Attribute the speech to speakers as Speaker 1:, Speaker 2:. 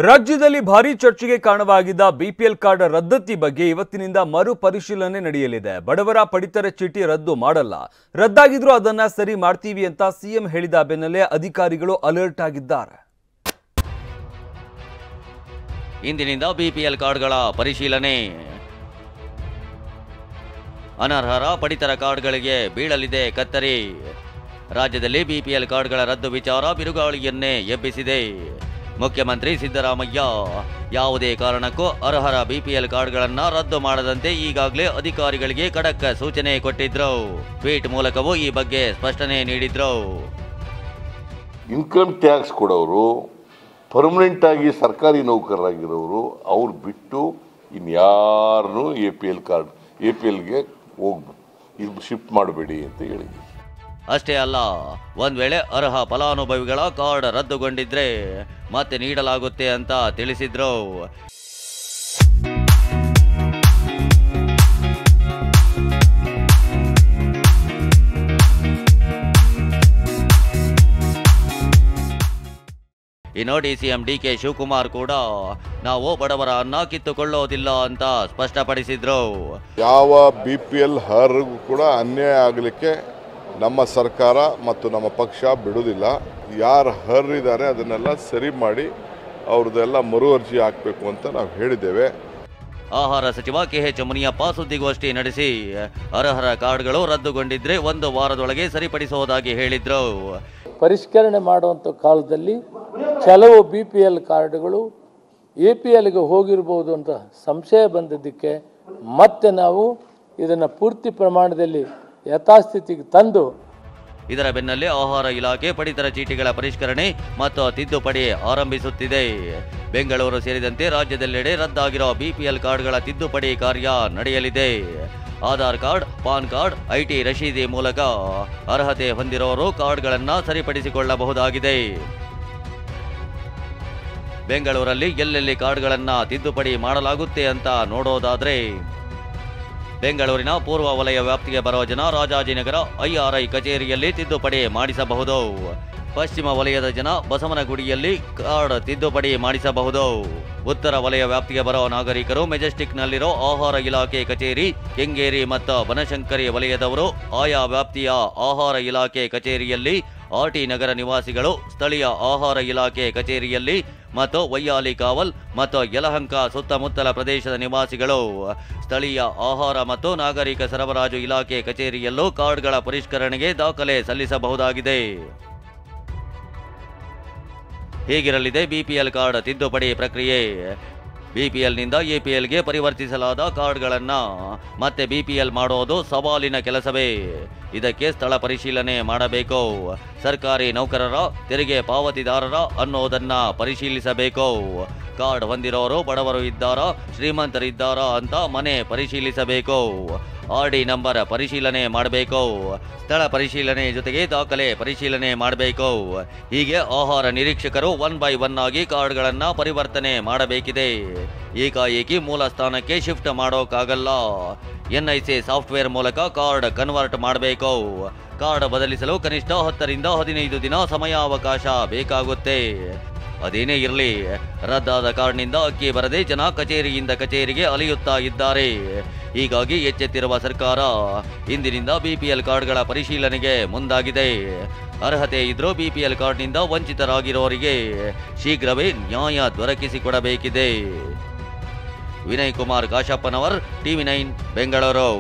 Speaker 1: ರಾಜ್ಯದಲ್ಲಿ ಭಾರೀ ಚರ್ಚೆಗೆ ಕಾರಣವಾಗಿದ್ದ ಬಿಪಿಎಲ್ ಕಾರ್ಡ್ ರದ್ದತಿ ಬಗ್ಗೆ ಇವತ್ತಿನಿಂದ ಮರು ಪರಿಶೀಲನೆ ನಡೆಯಲಿದೆ. ಬಡವರ ಪಡಿತರ ಚೀಟಿ ರದ್ದು ಮಾಡಲ್ಲ, ರದ್ದಾಗಿದ್ರೂ ಅದನ್ನ ಸರಿ ಮಾಡ್ತೀವಿ ಅಂತ ಸಿಎಂ ಹೇಳಿದ ಬೆನ್ನಲ್ಲೇ ಅಧಿಕಾರಿಗಳು ಅಲರ್ಟ್ ಆಗಿದ್ದಾರೆ.
Speaker 2: ಇಂದಿನಿಂದ ಬಿಪಿಎಲ್ ಕಾರ್ಡ್ಗಳ ಪರಿಶೀಲನೆ. ಅನರ್ಹರ ಪಡಿತರ ಕಾರ್ಡ್ಗಳಿಗೆ ಬೀಳಲಿದೆ ಕತ್ತರಿ. ರಾಜ್ಯದಲ್ಲಿ ಬಿಪಿಎಲ್ ಕಾರ್ಡ್ಗಳ ರದ್ದು ವಿಚಾರ ಬಿರುಗಾಳಿಯನ್ನೇ ಎಬ್ಬಿಸಿದೆ. ಮುಖ್ಯಮಂತ್ರಿ ಸಿದ್ದರಾಮಯ್ಯ ಯಾವುದೇ ಕಾರಣಕ್ಕೂ ಅರ್ಹರ ಬಿಪಿಎಲ್ ಕಾರ್ಡ್ಗಳನ್ನು ರದ್ದು ಮಾಡದಂತೆ ಈಗಾಗಲೇ ಅಧಿಕಾರಿಗಳಿಗೆ ಖಡಕ್ ಸೂಚನೆ ಕೊಟ್ಟಿದ್ರು. ಟ್ವೀಟ್ ಮೂಲಕವೂ ಈ ಬಗ್ಗೆ ಸ್ಪಷ್ಟನೆ ನೀಡಿದ್ರು.
Speaker 3: ಇನ್ಕಮ್ ಟ್ಯಾಕ್ಸ್ ಕೊಡೋರು, ಪರ್ಮನೆಂಟ್ ಆಗಿ ಸರ್ಕಾರಿ ನೌಕರರಾಗಿರೋರು ಅವ್ರು ಬಿಟ್ಟು ಇನ್ಯಾರನ್ನೂ ಎಪಿಎಲ್ಗೆ ಇದು ಶಿಫ್ಟ್ ಮಾಡಬೇಡಿ ಅಂತ ಹೇಳಿದ್ವಿ.
Speaker 2: ಅಷ್ಟೇ ಅಲ್ಲ, ಒಂದ್ ವೇಳೆ ಅರ್ಹ ಫಲಾನುಭವಿಗಳ ಕಾರ್ಡ್ ರದ್ದುಗೊಂಡಿದ್ರೆ ಮತ್ತೆ ನೀಡಲಾಗುತ್ತೆ ಅಂತ ತಿಳಿಸಿದ್ರು. ಇನ್ನು ಡಿಸಿಎಂ ಡಿಕೆ ಶಿವಕುಮಾರ್ ಕೂಡ ನಾವು ಬಡವರ ಅನ್ನ ಕಿತ್ತುಕೊಳ್ಳೋದಿಲ್ಲ ಅಂತ ಸ್ಪಷ್ಟಪಡಿಸಿದ್ರು.
Speaker 4: ಯಾವ ಬಿಪಿಎಲ್ ಅರ್ಹರಿಗೂ ಕೂಡ ಅನ್ಯಾಯ ಆಗಲಿಕ್ಕೆ ನಮ್ಮ ಸರ್ಕಾರ ಮತ್ತು ನಮ್ಮ ಪಕ್ಷ ಬಿಡುವುದಿಲ್ಲ. ಯಾರು ಅರ್ಹರಿದ್ದಾರೆ ಅದನ್ನೆಲ್ಲ ಸರಿ ಮಾಡಿ ಅವ್ರದ್ದೆಲ್ಲ ಮರು ಅರ್ಜಿ ಹಾಕಬೇಕು ಅಂತ ನಾವು ಹೇಳಿದ್ದೇವೆ.
Speaker 2: ಆಹಾರ ಸಚಿವ ಕೆಎಚ್ ಮುನಿಯಪ್ಪ ಸುದ್ದಿಗೋಷ್ಠಿ ನಡೆಸಿ ಅರ್ಹರ ಕಾರ್ಡ್ಗಳು ರದ್ದುಗೊಂಡಿದ್ರೆ 1 ವಾರದೊಳಗೆ ಸರಿಪಡಿಸುವುದಾಗಿ ಹೇಳಿದ್ರು.
Speaker 5: ಪರಿಷ್ಕರಣೆ ಮಾಡುವಂಥ ಕಾಲದಲ್ಲಿ ಕೆಲವು ಬಿಪಿಎಲ್ ಕಾರ್ಡ್ಗಳು ಎಪಿಎಲ್ಗೆ ಹೋಗಿರ್ಬೋದು ಅಂತ ಸಂಶಯ ಬಂದಿದ್ದಕ್ಕೆ ಮತ್ತೆ ನಾವು ಇದನ್ನು ಪೂರ್ತಿ ಪ್ರಮಾಣದಲ್ಲಿ ಯಥಾಸ್ಥಿತಿಗೆ ತಂದು,
Speaker 2: ಇದರ ಬೆನ್ನಲ್ಲೇ ಆಹಾರ ಇಲಾಖೆ ಪಡಿತರ ಚೀಟಿಗಳ ಪರಿಷ್ಕರಣೆ ಮತ್ತು ತಿದ್ದುಪಡಿ ಆರಂಭಿಸುತ್ತಿದೆ. ಬೆಂಗಳೂರು ಸೇರಿದಂತೆ ರಾಜ್ಯದೆಲ್ಲೆಡೆ ರದ್ದಾಗಿರೋ ಬಿಪಿಎಲ್ ಕಾರ್ಡ್ಗಳ ತಿದ್ದುಪಡಿ ಕಾರ್ಯ ನಡೆಯಲಿದೆ. Aadhaar card, PAN card, IT ರಶೀದಿ ಮೂಲಕ ಅರ್ಹತೆ ಹೊಂದಿರೋರು ಕಾರ್ಡ್ಗಳನ್ನು ಸರಿಪಡಿಸಿಕೊಳ್ಳಬಹುದಾಗಿದೆ. ಬೆಂಗಳೂರಲ್ಲಿ ಎಲ್ಲೆಲ್ಲಿ ಕಾರ್ಡ್ಗಳನ್ನು ತಿದ್ದುಪಡಿ ಮಾಡಲಾಗುತ್ತೆ ಅಂತ ನೋಡೋದಾದ್ರೆ, ಬೆಂಗಳೂರಿನ ಪೂರ್ವ ವಲಯ ವ್ಯಾಪ್ತಿಗೆ ಬರುವ ಜನ ರಾಜಾಜಿನಗರ ಐಆರ್ಐ ಕಚೇರಿಯಲ್ಲಿ ತಿದ್ದುಪಡಿ ಮಾಡಿಸಬಹುದು. ಪಶ್ಚಿಮ ವಲಯದ ಜನ ಬಸವನಗುಡಿಯಲ್ಲಿ ಕಾರ್ಡ್ ತಿದ್ದುಪಡಿ ಮಾಡಿಸಬಹುದು. ಉತ್ತರ ವಲಯ ವ್ಯಾಪ್ತಿಗೆ ಬರುವ ನಾಗರಿಕರು ಮೆಜೆಸ್ಟಿಕ್ನಲ್ಲಿರೋ ಆಹಾರ ಇಲಾಖೆ ಕಚೇರಿ, ಕೆಂಗೇರಿ ಮತ್ತು ಬನಶಂಕರಿ ವಲಯದವರು ಆಯಾ ವ್ಯಾಪ್ತಿಯ ಆಹಾರ ಇಲಾಖೆ ಕಚೇರಿಯಲ್ಲಿ, ಆರ್ಟಿ ನಗರ ನಿವಾಸಿಗಳು ಸ್ಥಳೀಯ ಆಹಾರ ಇಲಾಖೆ ಕಚೇರಿಯಲ್ಲಿ ಮತ್ತು ವೈಯಾಲಿ ಕಾವಲ್ ಮತ್ತು ಯಲಹಂಕ ಸುತ್ತಮುತ್ತಲ ಪ್ರದೇಶದ ನಿವಾಸಿಗಳು ಸ್ಥಳೀಯ ಆಹಾರ ಮತ್ತು ನಾಗರಿಕ ಸರಬರಾಜು ಇಲಾಖೆ ಕಚೇರಿಯಲ್ಲೂ ಕಾರ್ಡ್ಗಳ ಪರಿಷ್ಕರಣೆಗೆ ದಾಖಲೆ ಸಲ್ಲಿಸಬಹುದಾಗಿದೆ. ಹೀಗಿರಲಿದೆ ಬಿಪಿಎಲ್ ಕಾರ್ಡ್ ತಿದ್ದುಪಡಿ ಪ್ರಕ್ರಿಯೆ. ಬಿಪಿಎಲ್ನಿಂದ ಎಪಿಎಲ್ಗೆ ಪರಿವರ್ತಿಸಲಾದ ಕಾರ್ಡ್ಗಳನ್ನು ಮತ್ತೆ ಬಿಪಿಎಲ್ ಮಾಡೋದು ಸವಾಲಿನ ಕೆಲಸವೇ. ಇದಕ್ಕೆ ಸ್ಥಳ ಪರಿಶೀಲನೆ ಮಾಡಬೇಕು. ಸರ್ಕಾರಿ ನೌಕರರ, ತೆರಿಗೆ ಪಾವತಿದಾರರ ಅನ್ನೋದನ್ನ ಪರಿಶೀಲಿಸಬೇಕು. ಕಾರ್ಡ್ ಹೊಂದಿರೋರು ಬಡವರು ಇದ್ದಾರಾ, ಶ್ರೀಮಂತರಿದ್ದಾರಾ ಅಂತ ಮನೆ ಪರಿಶೀಲಿಸಬೇಕು. ಆರ್ಡಿ ನಂಬರ್ ಪರಿಶೀಲನೆ ಮಾಡಬೇಕು. ಸ್ಥಳ ಪರಿಶೀಲನೆ ಜೊತೆಗೆ ದಾಖಲೆ ಪರಿಶೀಲನೆ ಮಾಡಬೇಕು. ಹೀಗೆ ಆಹಾರ ನಿರೀಕ್ಷಕರು 1 by 1 ಆಗಿ ಕಾರ್ಡ್ಗಳನ್ನು ಪರಿವರ್ತನೆ ಮಾಡಬೇಕಿದೆ. ಏಕಾಏಕಿ ಮೂಲ ಸ್ಥಾನಕ್ಕೆ ಶಿಫ್ಟ್ ಮಾಡೋಕ್ಕಾಗಲ್ಲ. ಎನ್ಐಸಿ ಸಾಫ್ಟ್ವೇರ್ ಮೂಲಕ ಕಾರ್ಡ್ ಕನ್ವರ್ಟ್ ಮಾಡಬೇಕು. ಕಾರ್ಡ್ ಬದಲಿಸಲು ಕನಿಷ್ಠ 10 ರಿಂದ 15 ದಿನ ಸಮಯಾವಕಾಶ ಬೇಕಾಗುತ್ತೆ. ಅದೇನೇ ಇರಲಿ, ರದ್ದಾದ ಕಾರ್ಡ್ನಿಂದ ಅಕ್ಕಿ ಬರದೆ ಜನ ಕಚೇರಿಯಿಂದ ಕಚೇರಿಗೆ ಅಲೆಯುತ್ತಾ ಇದ್ದಾರೆ. ಹೀಗಾಗಿ ಎಚ್ಚೆತ್ತಿರುವ ಸರ್ಕಾರ ಇಂದಿನಿಂದ ಬಿಪಿಎಲ್ ಕಾರ್ಡ್ಗಳ ಪರಿಶೀಲನೆಗೆ ಮುಂದಾಗಿದೆ. ಅರ್ಹತೆ ಇದ್ರೂ ಬಿಪಿಎಲ್ ಕಾರ್ಡ್ನಿಂದ ವಂಚಿತರಾಗಿರೋರಿಗೆ ಶೀಘ್ರವೇ ನ್ಯಾಯ ದೊರಕಿಸಿಕೊಡಬೇಕಿದೆ. ವಿನಯ್ ಕುಮಾರ್ ಕಾಶಪ್ಪನವರ್, TV9 ಬೆಂಗಳೂರು.